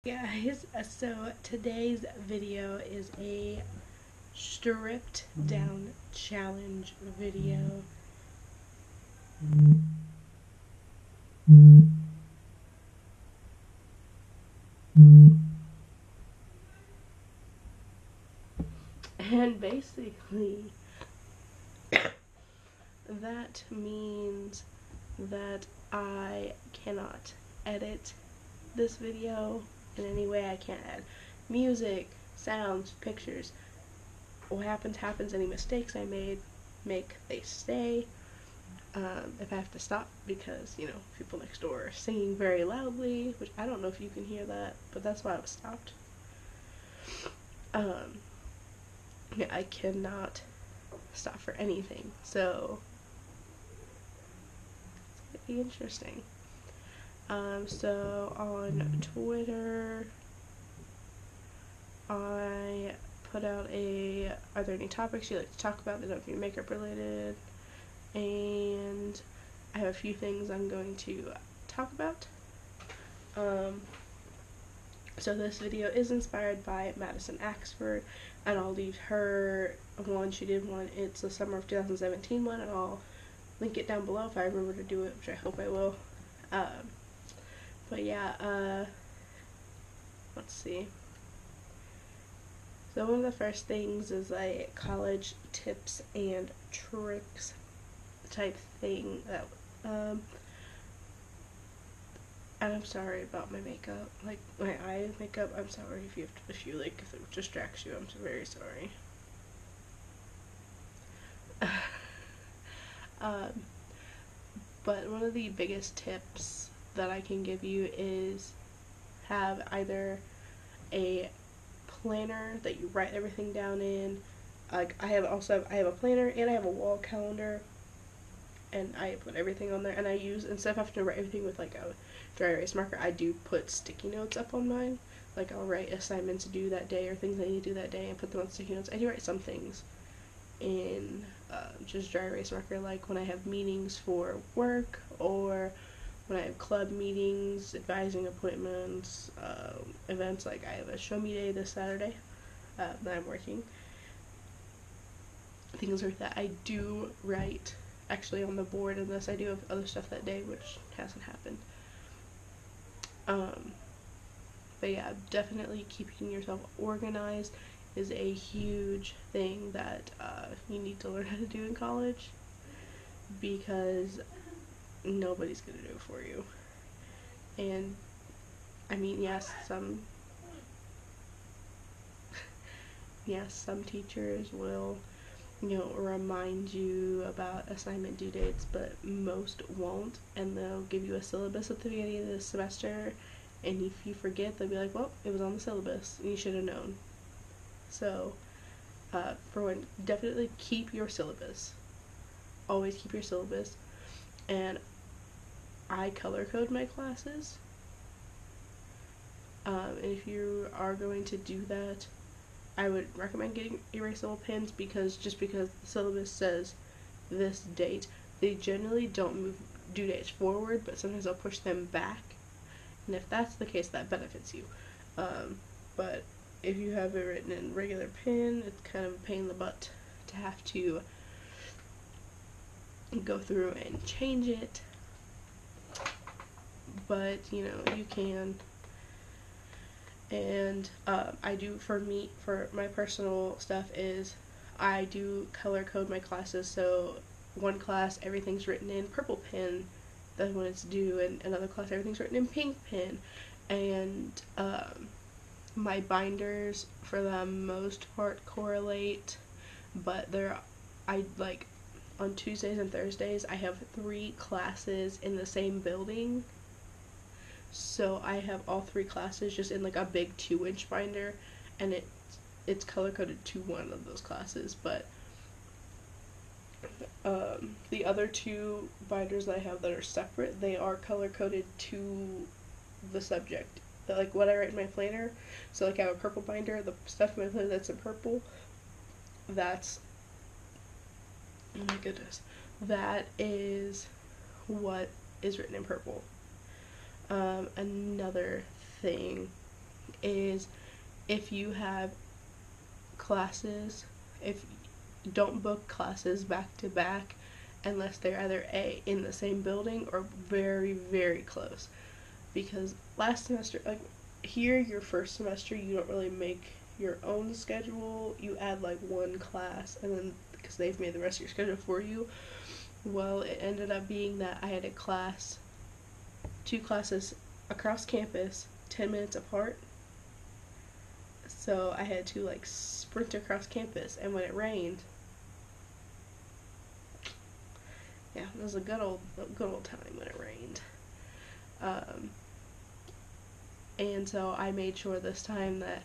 Guys, so today's video is a stripped down challenge video. And basically, that means that I cannot edit this video in any way. I can't add music, sounds, pictures. What happens. Any mistakes I make, they stay. If I have to stop because, people next door are singing very loudly, which I don't know if you can hear that, but that's why I was stopped. Yeah, I cannot stop for anything, so it's gonna be interesting. So on Twitter, I put out are there any topics you like to talk about that don't be makeup related? And I have a few things I'm going to talk about. So this video is inspired by Madison Axford, and I'll leave her one. She did one. It's the summer of 2017 one, and I'll link it down below if I remember to do it, which I hope I will. But yeah, let's see. So one of the first things is a college tips and tricks type thing that, and I'm sorry about my makeup, like my eye makeup. I'm sorry if it distracts you. I'm very sorry. But one of the biggest tips that I can give you is have either a planner that you write everything down in. Like I have a planner and I have a wall calendar, and I put everything on there, and I use, instead of having to write everything with like a dry erase marker, I do put sticky notes up on mine. Like I'll write assignments to do that day or things I need to do that day and put them on sticky notes. I do write some things in just dry erase marker, like when I have meetings for work or when I have club meetings, advising appointments, events. Like I have a show me day this Saturday that I'm working. Things like that. I do write actually on the board, unless I do have other stuff that day, which hasn't happened. But yeah, definitely keeping yourself organized is a huge thing that you need to learn how to do in college, because nobody's gonna do it for you. And I mean, yes, some teachers will remind you about assignment due dates, but most won't, and they'll give you a syllabus at the beginning of the semester, and if you forget, they'll be like, well, it was on the syllabus, and you should have known. So, for one, definitely keep your syllabus. Always keep your syllabus. And I color code my classes. And if you are going to do that, I would recommend getting erasable pens, because the syllabus says this date, they generally don't move due dates forward, but sometimes they'll push them back. And if that's the case, that benefits you. But if you have it written in regular pen, it's kind of a pain in the butt to have to go through and change it. But, you can. And I do, for my personal stuff is I do color code my classes. So one class, everything's written in purple pen, that's when it's due, and another class, everything's written in pink pen. And my binders, for the most part, correlate, but on Tuesdays and Thursdays, I have 3 classes in the same building. So I have all 3 classes just in like a big 2-inch binder, and it's color coded to one of those classes. But the other 2 binders that I have that are separate, they are color coded to the subject. Like what I write in my planner. So like I have a purple binder, the stuff in my planner that's in purple, that's, oh my goodness, that is what is written in purple. Another thing is if you have classes, if don't book classes back to back unless they're either in the same building or very, very close. Because last semester, like here, your first semester, you don't really make your own schedule. You add like one class, and then because they've made the rest of your schedule for you. Well, it ended up being that I had a class, two classes across campus, 10 minutes apart. So I had to like sprint across campus, and when it rained, yeah, it was a good old time when it rained. And so I made sure this time that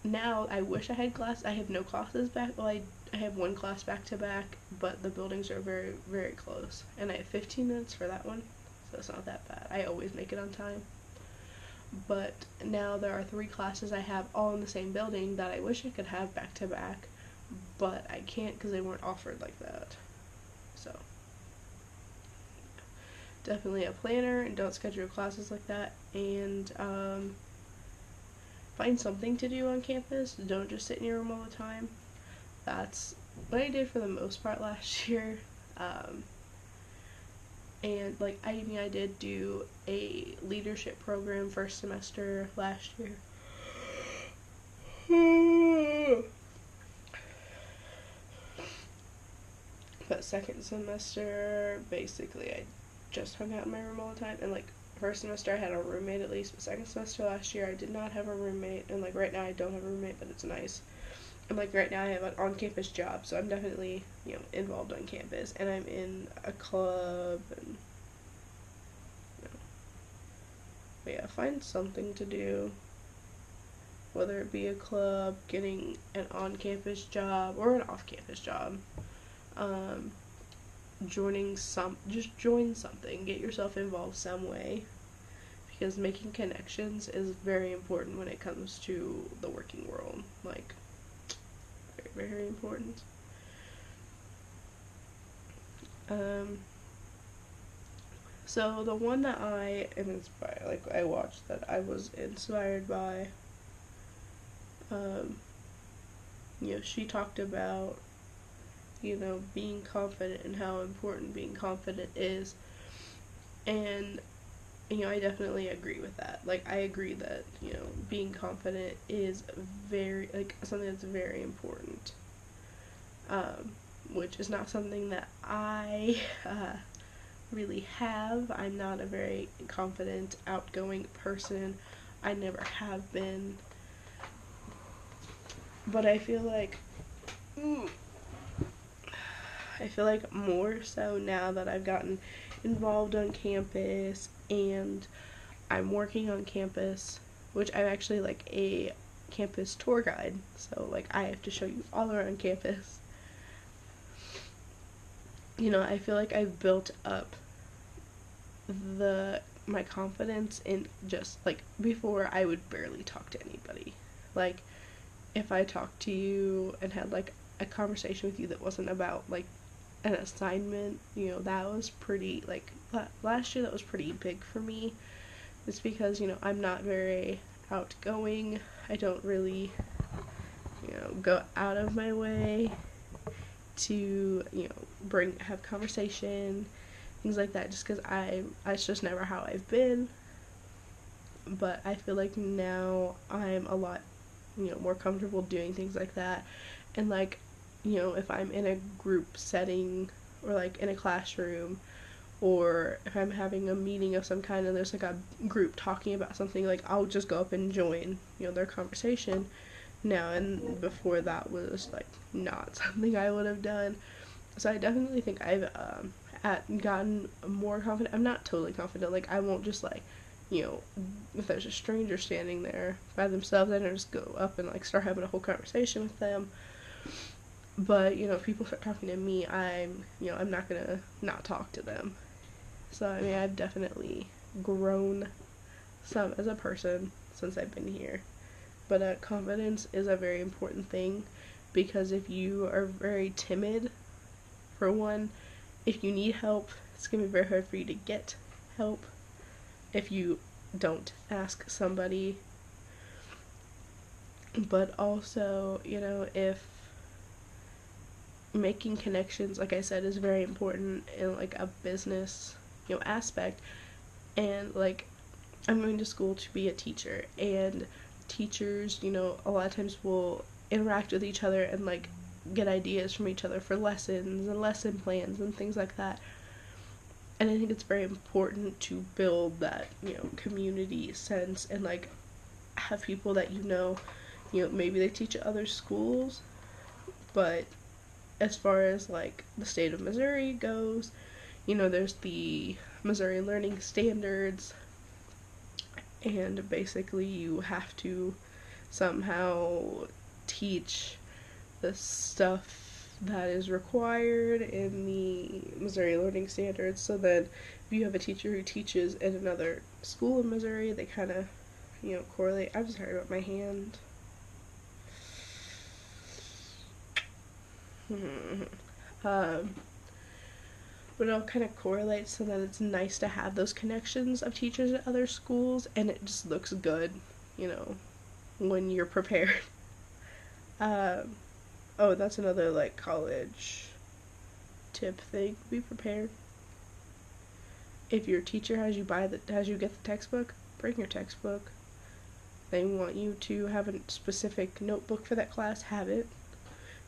now I wish I had class. I have no classes back. Well, I have one class back to back, but the buildings are very, very close, and I have 15 minutes for that one, so it's not that bad. I always make it on time. But now there are 3 classes I have all in the same building that I wish I could have back to back, but I can't because they weren't offered like that. So definitely a planner, and don't schedule classes like that, and find something to do on campus. Don't just sit in your room all the time. That's what I did for the most part last year. And like I did do a leadership program first semester last year. But second semester, basically I just hung out in my room all the time. And like first semester I had a roommate at least, but second semester last year I did not have a roommate, and like right now I don't have a roommate, but it's nice. And like right now I have an on-campus job, so I'm definitely, involved on campus, and I'm in a club, and but yeah, find something to do, whether it be a club, getting an on-campus job or an off-campus job. Just join something, get yourself involved some way, because making connections is very important when it comes to the working world. Like, very, very important. So the one that I am inspired, like I watched that I was inspired by, she talked about, being confident and how important being confident is. And, I definitely agree with that. Like, I agree that, being confident is very, like, something that's very important. Which is not something that I, really have. I'm not a very confident, outgoing person. I never have been. But I feel like more so now that I've gotten involved on campus and I'm working on campus, which I'm actually like a campus tour guide, so like I have to show you all around campus. I feel like I've built up my confidence in just like before I would barely talk to anybody. Like if I talked to you and had like a conversation with you that wasn't about like an assignment, that was pretty, like last year that was pretty big for me. It's because, I'm not very outgoing. I don't really, go out of my way to, have conversation, things like that, just because it's just never how I've been. But I feel like now I'm a lot, more comfortable doing things like that. And like, if I'm in a group setting or like in a classroom, or if I'm having a meeting of some kind and there's like a group talking about something, like I'll just go up and join, their conversation now. And before that was like not something I would have done. So I definitely think I've gotten more confident. I'm not totally confident. Like I won't just like, if there's a stranger standing there by themselves, I don't just go up and like start having a whole conversation with them. But, if people start talking to me, I'm not gonna not talk to them. So, I mean, I've definitely grown some as a person since I've been here. But confidence is a very important thing, because if you are very timid, for one, if you need help, it's gonna be very hard for you to get help if you don't ask somebody. but also, if making connections, like I said, is very important in like a business, aspect. And like, I'm going to school to be a teacher, and teachers, a lot of times will interact with each other and like get ideas from each other for lessons and lesson plans and things like that. And I think it's very important to build that, community sense, and like have people that maybe they teach at other schools, but as far as like the state of Missouri goes, there's the Missouri Learning Standards, and basically you have to somehow teach the stuff that is required in the Missouri Learning Standards. So then if you have a teacher who teaches in another school in Missouri, they kind of, correlate. I'm sorry about my hand. um, but it all kind of correlates, so that it's nice to have those connections of teachers at other schools, and it just looks good, when you're prepared. Oh, that's another like college tip thing. Be prepared. If your teacher has you get the textbook, bring your textbook. They want you to have a specific notebook for that class, have it.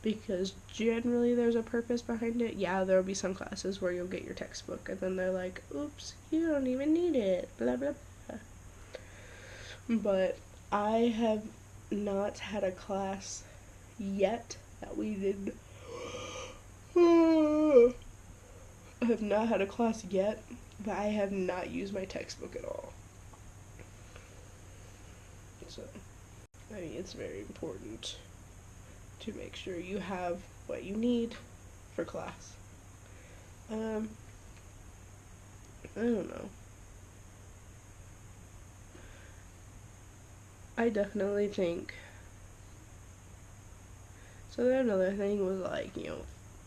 Because generally there's a purpose behind it. Yeah, there'll be some classes where you'll get your textbook and then they're like, oops, you don't even need it, blah blah blah. But I have not had a class yet that we did. I have not had a class yet, but I have not used my textbook at all. So, I mean, it's very important to make sure you have what you need for class. I don't know. I definitely think. So then another thing was like,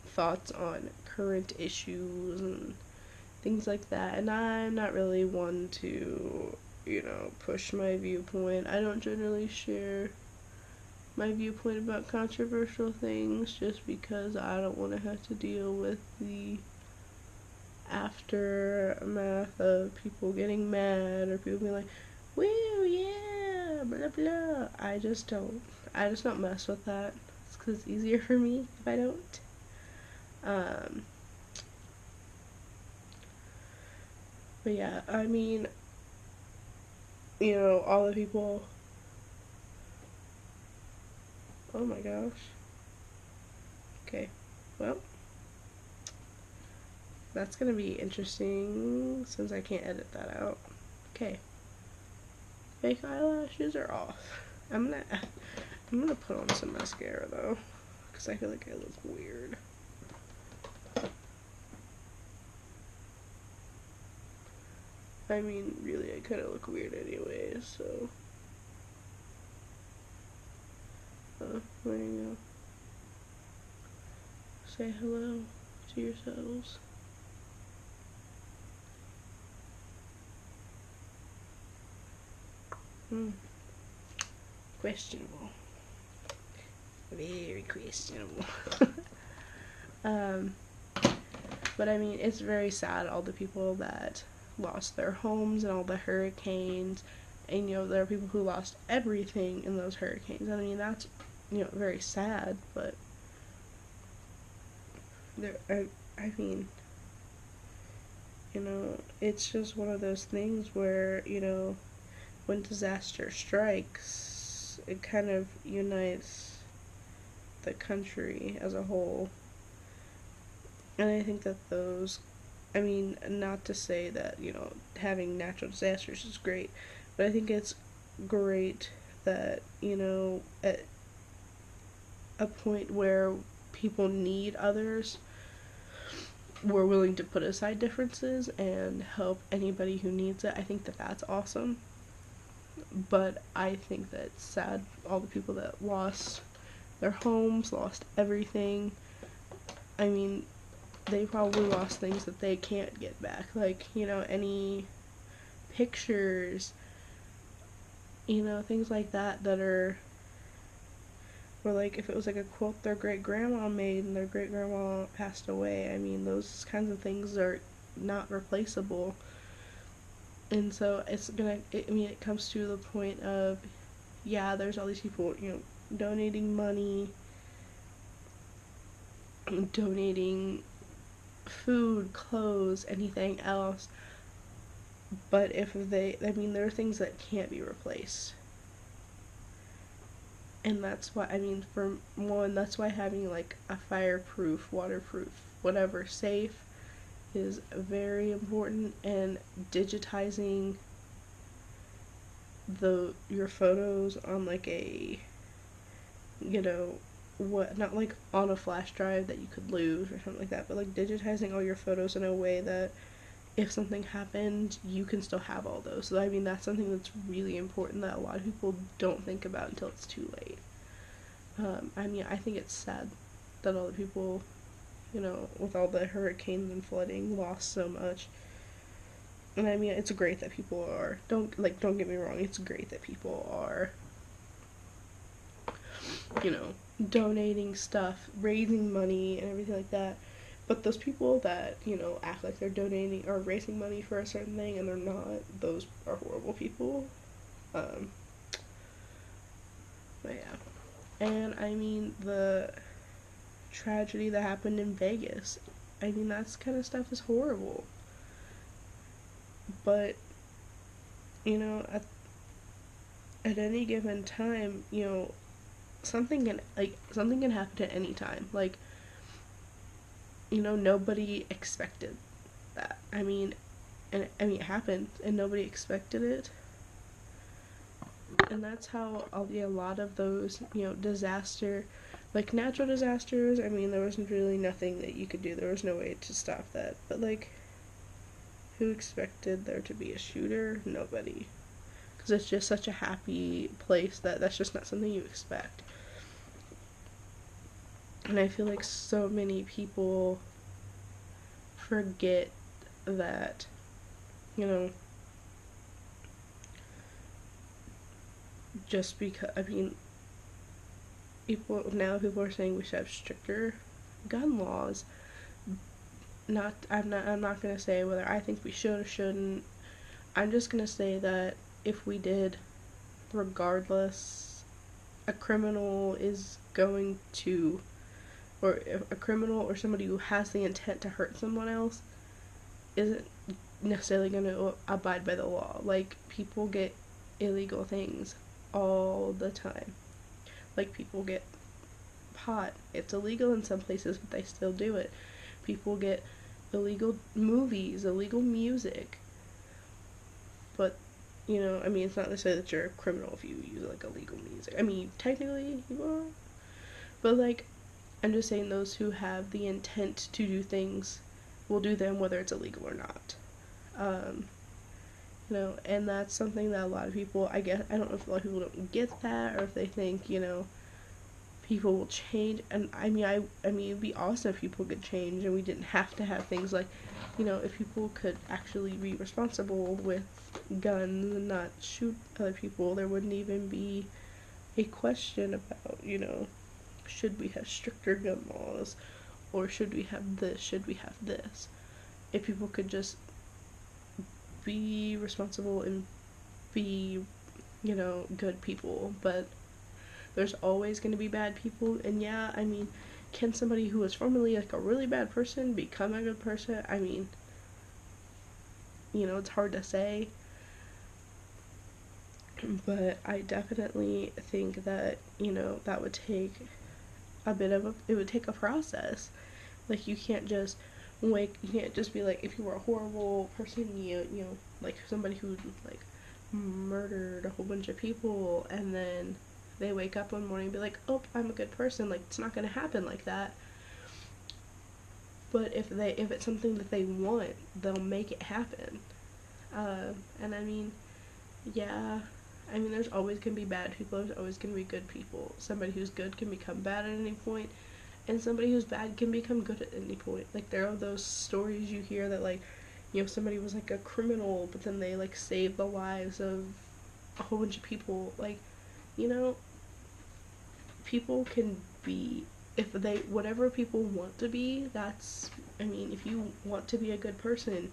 thoughts on current issues and things like that. And I'm not really one to, push my viewpoint. I don't generally share my viewpoint about controversial things just because I don't want to have to deal with the aftermath of people getting mad or people being like, woo, yeah, blah blah. I just don't mess with that. It's because it's easier for me if I don't. But yeah, I mean, all the people. Oh my gosh. Okay, well, that's gonna be interesting since I can't edit that out. Okay, fake eyelashes are off. I'm gonna put on some mascara though, because I feel like I look weird. I mean, really, I kind of look weird anyway, so. There you go. Say hello to yourselves. Questionable. Very questionable. But I mean, it's very sad, all the people that lost their homes and all the hurricanes, and there are people who lost everything in those hurricanes. I mean, that's very sad, but I mean, it's just one of those things where when disaster strikes, it kind of unites the country as a whole. And I think that I mean, not to say that, having natural disasters is great, but I think it's great that, at a point where people need others, we're willing to put aside differences and help anybody who needs it. I think that that's awesome. But I think that it's sad, all the people that lost their homes, lost everything. I mean, they probably lost things that they can't get back, like, any pictures, things like that are or like if it was like a quilt their great grandma made and their great grandma passed away. I mean, those kinds of things are not replaceable. And so it comes to the point of, yeah, there's all these people, donating money, donating food, clothes, anything else. But there are things that can't be replaced. And that's why, for one, that's why having like a fireproof, waterproof, whatever, safe is very important. And digitizing your photos on like a, not like on a flash drive that you could lose or something like that, but like digitizing all your photos in a way that if something happened, you can still have all those. So that's something that's really important that a lot of people don't think about until it's too late. I think it's sad that all the people, with all the hurricanes and flooding, lost so much. And it's great that people are, don't get me wrong, it's great that people are, donating stuff, raising money, and everything like that. But those people that, act like they're donating or raising money for a certain thing and they're not, those are horrible people. Um, but yeah. And the tragedy that happened in Vegas, that kind of stuff is horrible. But, at any given time, something can happen at any time. Like, nobody expected that. It happened and nobody expected it. And that's how a lot of those, disaster, like natural disasters, there was really nothing that you could do. There was no way to stop that. But like, who expected there to be a shooter? Nobody. Because it's just such a happy place that's just not something you expect. And I feel like so many people forget that, just because, people are saying we should have stricter gun laws. I'm not gonna say whether I think we should or shouldn't. I'm just gonna say that if we did, regardless, a criminal is going to, or if a criminal or somebody who has the intent to hurt someone else isn't necessarily going to abide by the law. Like, people get illegal things all the time. Like, people get pot. It's illegal in some places, but they still do it. People get illegal movies, illegal music. But, it's not necessarily that you're a criminal if you use, like, illegal music. Technically, you are. But, like, I'm just saying those who have the intent to do things will do them whether it's illegal or not. And that's something that a lot of people, I don't know if a lot of people don't get that, or if they think, people will change. And it'd be awesome if people could change and we didn't have to have things like, if people could actually be responsible with guns and not shoot other people, there wouldn't even be a question about, should we have stricter gun laws, or should we have this, should we have this. If people could just be responsible and be, good people. But there's always going to be bad people. And yeah, can somebody who was formerly like a really bad person become a good person? It's hard to say. But I definitely think that, that would take it would take a process. Like, you can't just be like, if you were a horrible person, like somebody who like murdered a whole bunch of people, and then they wake up one morning and be like, oh, I'm a good person. Like, it's not gonna happen like that. But if it's something that they want, they'll make it happen. And yeah, there's always gonna be bad people, there's always gonna be good people. Somebody who's good can become bad at any point, and somebody who's bad can become good at any point. Like, there are those stories you hear that, like, somebody was like a criminal, but then they like saved the lives of a whole bunch of people. Like, people can be, if they, whatever people want to be, that's, I mean, if you want to be a good person,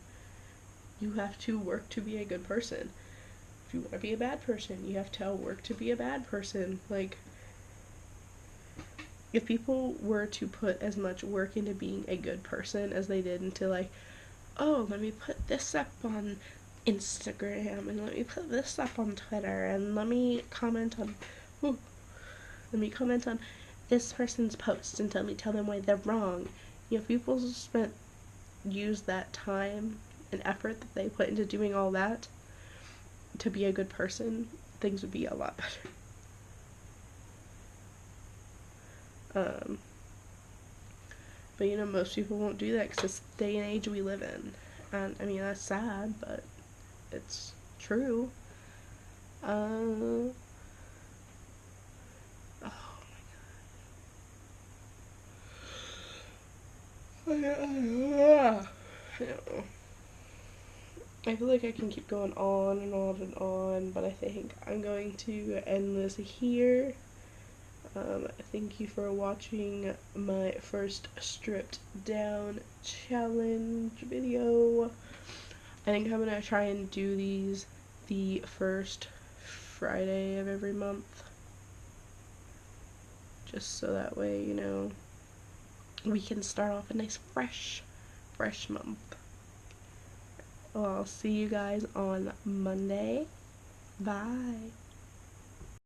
you have to work to be a good person. If you want to be a bad person, you have to work to be a bad person. Like, if people were to put as much work into being a good person as they did into, like, oh, let me put this up on Instagram, and let me put this up on Twitter, and let me comment on, this person's post and tell them why they're wrong. You know, if people use that time and effort that they put into doing all that to be a good person, things would be a lot better. But you know, most people won't do that because it's the day and age we live in. And I mean, that's sad, but it's true. Oh my god. I feel like I can keep going on and on and on, but I think I'm going to end this here. Thank you for watching my first stripped down challenge video. I think I'm gonna try and do these the first Friday of every month. Just so that way, you know, we can start off a nice fresh month. Well, I'll see you guys on Monday. Bye.